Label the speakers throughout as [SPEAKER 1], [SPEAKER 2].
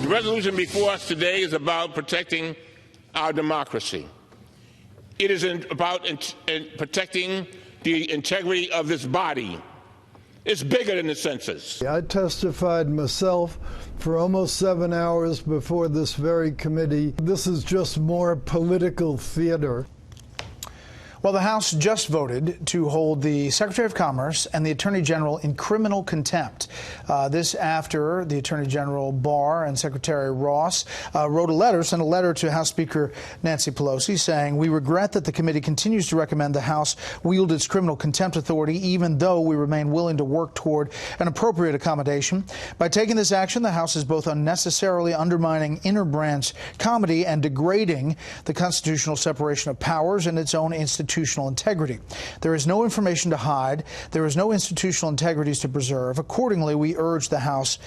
[SPEAKER 1] The resolution before us today is about protecting our democracy. It is about protecting the integrity of this body. It's bigger than the census.
[SPEAKER 2] I testified myself for almost 7 hours before this very committee. This is just more political theater.
[SPEAKER 3] Well, the House just voted to hold the Secretary of Commerce and the Attorney General in criminal contempt. This after the Attorney General Barr and Secretary Ross sent a letter to House Speaker Nancy Pelosi saying, "We regret that the committee continues to recommend the House wield its criminal contempt authority, even though we remain willing to work toward an appropriate accommodation. By taking this action, the House is both unnecessarily undermining inter-branch comity and degrading the constitutional separation of powers and its own institutional integrity. There is no information to hide. There is no institutional integrities to preserve. Accordingly, we urge the House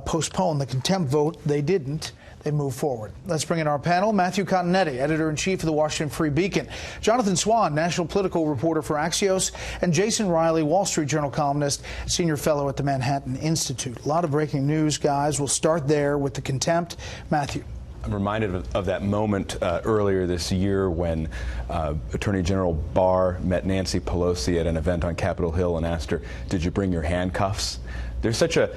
[SPEAKER 3] postpone the contempt vote." They didn't. They move forward. Let's bring in our panel. Matthew Continetti, editor-in-chief of the Washington Free Beacon. Jonathan Swan, national political reporter for Axios. And Jason Riley, Wall Street Journal columnist, senior fellow at the Manhattan Institute. A lot of breaking news, guys. We'll start there with the contempt. Matthew.
[SPEAKER 4] I'm reminded of that moment earlier this year when Attorney General Barr met Nancy Pelosi at an event on Capitol Hill and asked her, "Did you bring your handcuffs?" There's such a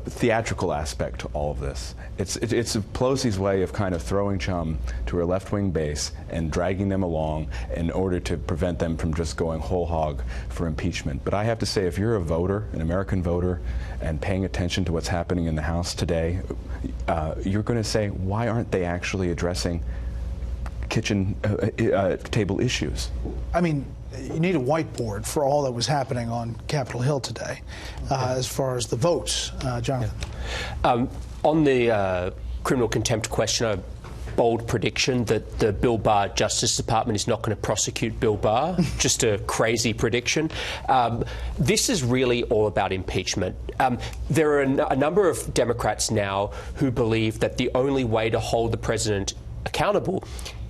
[SPEAKER 4] theatrical aspect to all of this. It's Pelosi's way of kind of throwing chum to her left-wing base and dragging them along in order to prevent them from just going whole hog for impeachment. But I have to say, if you're a voter, an American voter, and paying attention to what's happening in the House today, you're going to say, why aren't they actually addressing kitchen table issues?
[SPEAKER 3] I mean, you need a whiteboard for all that was happening on Capitol Hill today, as far as the votes. Jonathan.
[SPEAKER 5] On the criminal contempt question, a bold prediction that the Bill Barr Justice Department is not going to prosecute Bill Barr. Just a crazy prediction. This is really all about impeachment. There are a number of Democrats now who believe that the only way to hold the president accountable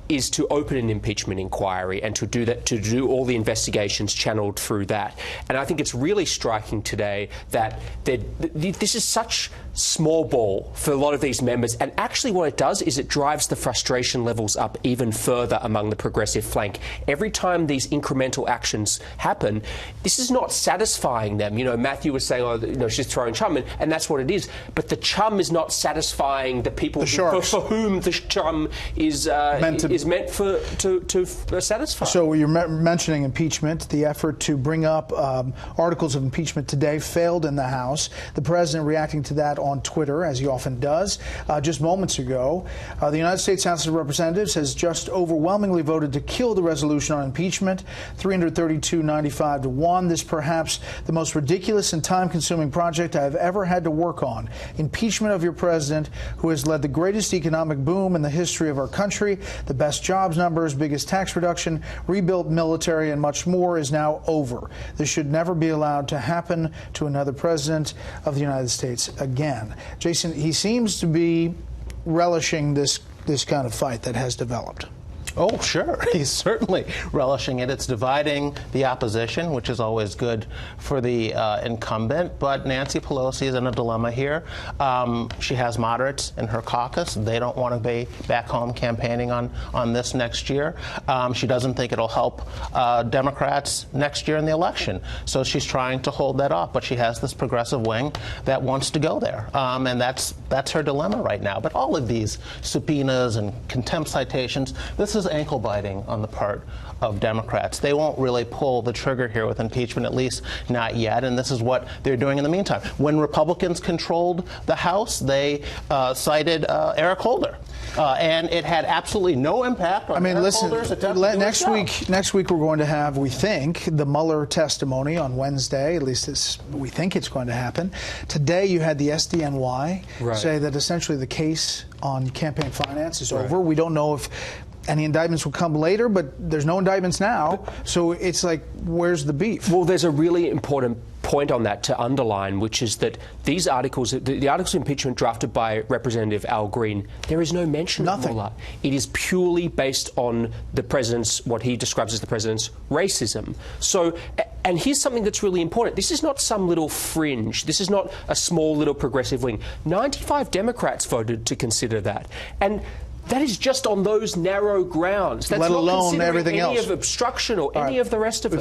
[SPEAKER 5] is to open an impeachment inquiry and to do that, to do all the investigations channeled through that. And I think it's really striking today that this is such small ball for a lot of these members, and actually what it does is it drives the frustration levels up even further among the progressive flank. Every time these incremental actions happen, this is not satisfying them. You know, Matthew was saying, oh, you know, she's throwing chum, and that's what it is. But the chum is not satisfying the people for whom the chum is meant to satisfy.
[SPEAKER 3] So you're mentioning impeachment. The effort to bring up articles of impeachment today failed in the House. The president reacting to that on Twitter, as he often does, just moments ago. The United States House of Representatives has just overwhelmingly voted to kill the resolution on impeachment, 332-95 to 1. This perhaps the most ridiculous and time-consuming project I have ever had to work on. Impeachment of your president, who has led the greatest economic boom in the history of our country, the best jobs numbers, biggest tax reduction, rebuilt military, and much more, is now over. This should never be allowed to happen to another president of the United States again. Jason, he seems to be relishing this kind of fight that has developed.
[SPEAKER 6] Oh, sure. He's certainly relishing it. It's dividing the opposition, which is always good for the incumbent. But Nancy Pelosi is in a dilemma here. She has moderates in her caucus. They don't want to be back home campaigning on this next year. She doesn't think it'll help Democrats next year in the election. So she's trying to hold that off. But she has this progressive wing that wants to go there. And that's her dilemma right now. But all of these subpoenas and contempt citations, this is ankle biting on the part of Democrats. They won't really pull the trigger here with impeachment, at least not yet, and this is what they're doing in the meantime. When Republicans controlled the House, they cited Eric Holder, and it had absolutely no impact on Eric Holder's attempt to do his job.
[SPEAKER 3] Next week we're going to have, we think, the Mueller testimony on Wednesday. At least we think it's going to happen. Today you had the SDNY say that essentially the case on campaign finance is over. We don't know if and the indictments will come later, but there's no indictments now. So it's like, where's the beef?
[SPEAKER 5] Well, there's a really important point on that to underline, which is that these articles, the articles of impeachment drafted by Representative Al Green, there is no mention of Mueller. It is purely based on the president's, what he describes as the president's racism. So, and here's something that's really important. This is not some little fringe. This is not a small little progressive wing. 95 Democrats voted to consider that. And that is just on those narrow grounds. That's
[SPEAKER 3] let
[SPEAKER 5] not
[SPEAKER 3] alone
[SPEAKER 5] considering
[SPEAKER 3] everything
[SPEAKER 5] any
[SPEAKER 3] else
[SPEAKER 5] of obstruction or any of the rest of it.